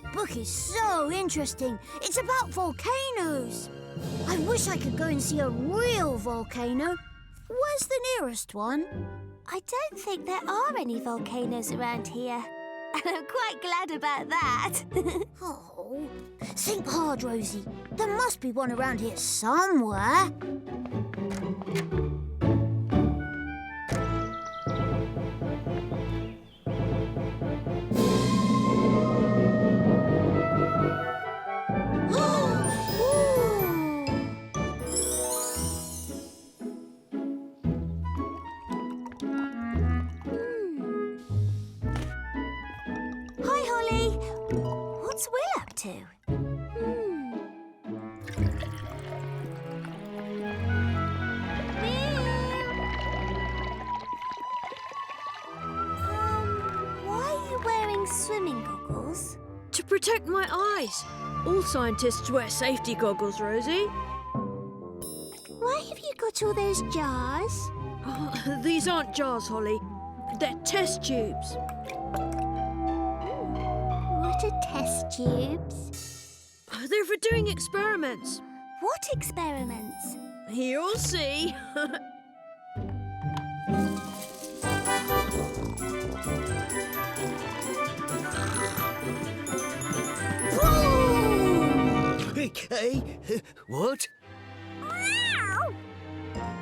This book is so interesting. It's about volcanoes. I wish I could go and see a real volcano. Where's the nearest one? I don't think there are any volcanoes around here. And I'm quite glad about that. Oh, think hard, Rosie. There must be one around here somewhere. Hi, Holly. What's Will up to? Why are you wearing swimming goggles? To protect my eyes. All scientists wear safety goggles, Rosie. Why have you got all those jars? Oh, these aren't jars, Holly. They're test tubes. What are test tubes? They're for doing experiments. What experiments? You'll see. Hey, what?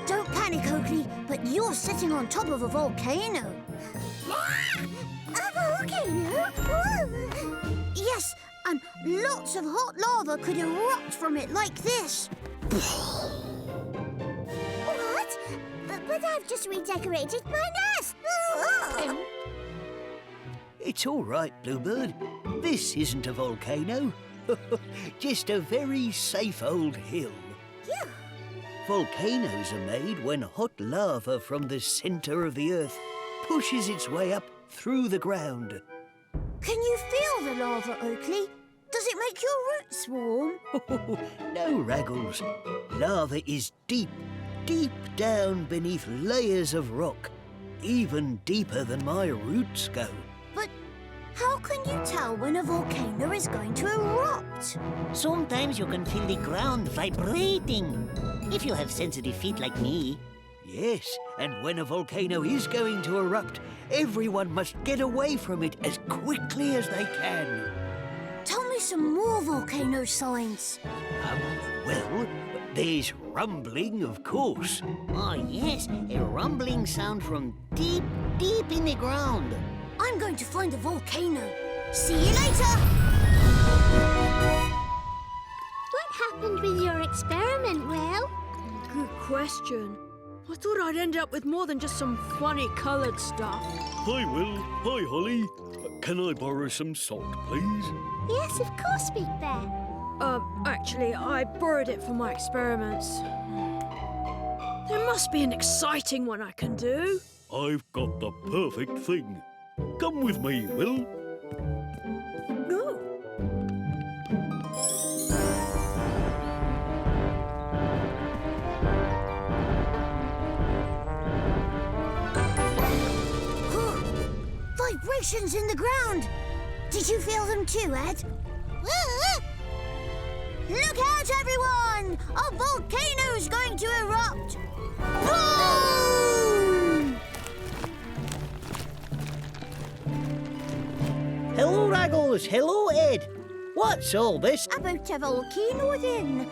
Don't panic, Oakley, but you're sitting on top of a volcano. A volcano? Yes, and lots of hot lava could erupt from it like this. What? But I've just redecorated my nest. It's all right, Bluebird. This isn't a volcano. Just a very safe old hill. Phew. Volcanoes are made when hot lava from the centre of the earth pushes its way up through the ground. Can you feel the lava, Oakley? Does it make your roots warm? No, Raggles. Lava is deep, deep down beneath layers of rock, even deeper than my roots go. But how can you tell when a volcano is going to erupt? Sometimes you can feel the ground vibrating. If you have sensitive feet like me. Yes, and when a volcano is going to erupt, everyone must get away from it as quickly as they can. Tell me some more volcano signs. Well, there's rumbling, of course. Oh, yes, a rumbling sound from deep, deep in the ground. I'm going to find a volcano. See you later! What happened with your experiment, Will? Good question. I thought I'd end up with more than just some funny coloured stuff. Hi, Will. Hi, Holly. Can I borrow some salt, please? Yes, of course, Big Bear. Actually, I borrowed it for my experiments. There must be an exciting one I can do. I've got the perfect thing. Come with me, Will. No. Vibrations in the ground. Did you feel them too, Ed? Look out, everyone! A volcano's going to erupt! Boom! Hello, Raggles. Hello, Ed. What's all this? About a volcano, then.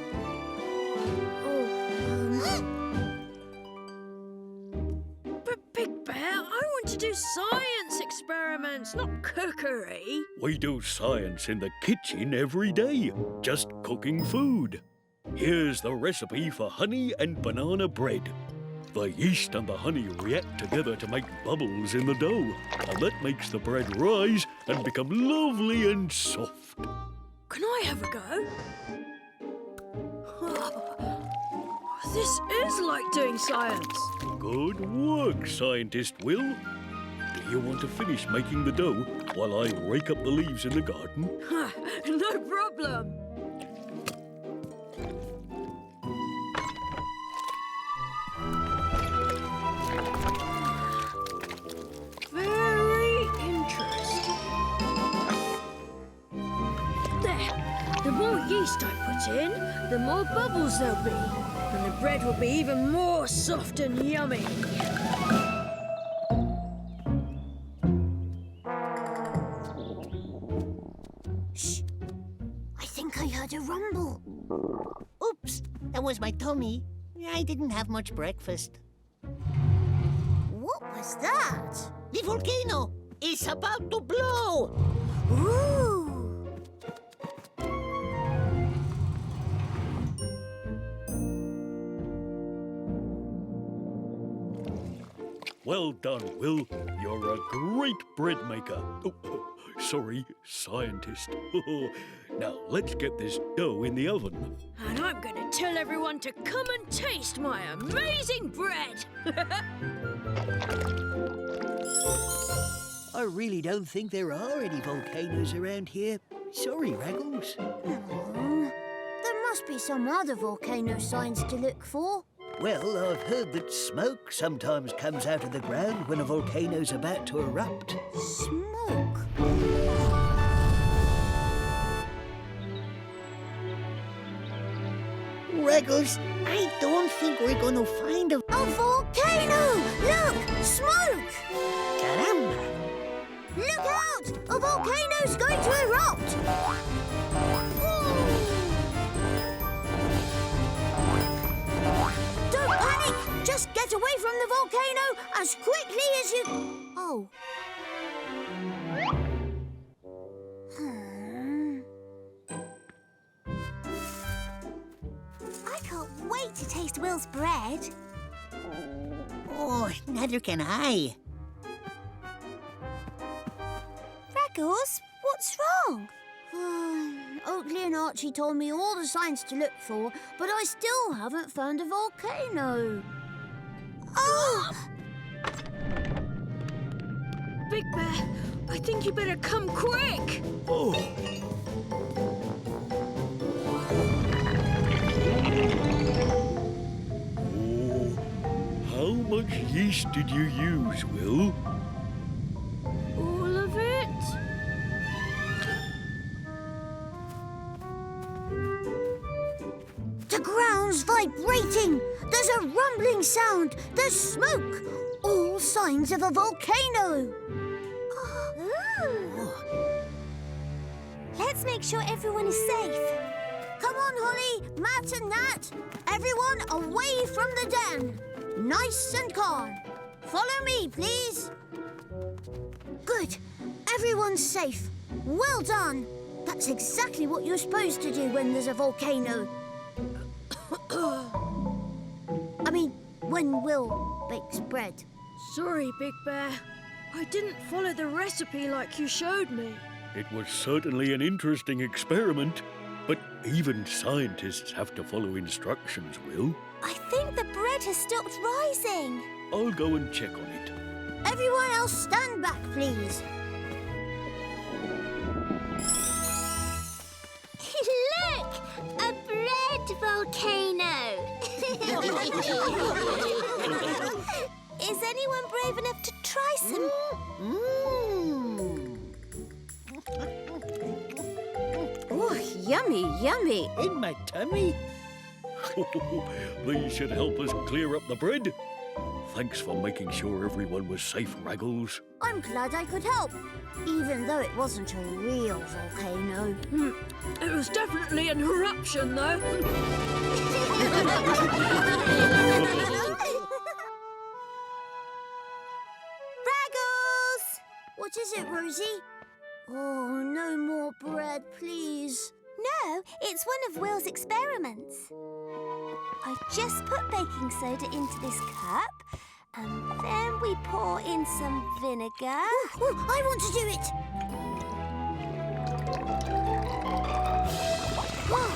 But Big Bear, I want to do science experiments, not cookery. We do science in the kitchen every day, just cooking food. Here's the recipe for honey and banana bread. The yeast and the honey react together to make bubbles in the dough, and that makes the bread rise and become lovely and soft. Can I have a go? This is like doing science. Good work, Scientist Will. Do you want to finish making the dough while I rake up the leaves in the garden? No problem. Very interesting. yeast I put in, the more bubbles there'll be. And the bread will be even more soft and yummy. Shh! I think I heard a rumble. Oops, that was my tummy. I didn't have much breakfast. What was that? The volcano is about to blow. Ooh! Well done, Will. You're a great bread maker. Oh, sorry, scientist. Now, let's get this dough in the oven. And I'm going to tell everyone to come and taste my amazing bread. I really don't think there are any volcanoes around here. Sorry, Raggles. There must be some other volcano signs to look for. Well, I've heard that smoke sometimes comes out of the ground when a volcano's about to erupt. Smoke? Raggles, I don't think we're going to find a... A volcano! Look! Smoke! Caramba! Look out! A volcano's going to erupt! Don't panic! Just get away from the volcano as quickly as you... Oh. I can't wait to taste Will's bread. Oh, neither can I. Raggles, what's wrong? Oakley and Archie told me all the signs to look for, but I still haven't found a volcano. Oh! Big Bear, I think you better come quick. Oh, how much yeast did you use, Will? All of it? The ground's vibrating. There's a rumbling sound. There's smoke. All signs of a volcano. Let's make sure everyone is safe. Come on, Holly, Matt and Nat. Everyone away from the den. Nice and calm. Follow me, please. Good. Everyone's safe. Well done. That's exactly what you're supposed to do when there's a volcano. I mean, when Will bakes bread. Sorry, Big Bear. I didn't follow the recipe like you showed me. It was certainly an interesting experiment, but even scientists have to follow instructions, Will. I think the bread has stopped rising. I'll go and check on it. Everyone else stand back, please. Look! A bread volcano! Is anyone brave enough to try some? Oh, yummy, yummy. In my tummy? These should help us clear up the bread. Thanks for making sure everyone was safe, Raggles. I'm glad I could help, even though it wasn't a real volcano. It was definitely an eruption, though. Raggles! What is it, Rosie? Oh, no more bread, please. No, it's one of Will's experiments. I've just put baking soda into this cup, and then we pour in some vinegar. Oh, I want to do it. Oh,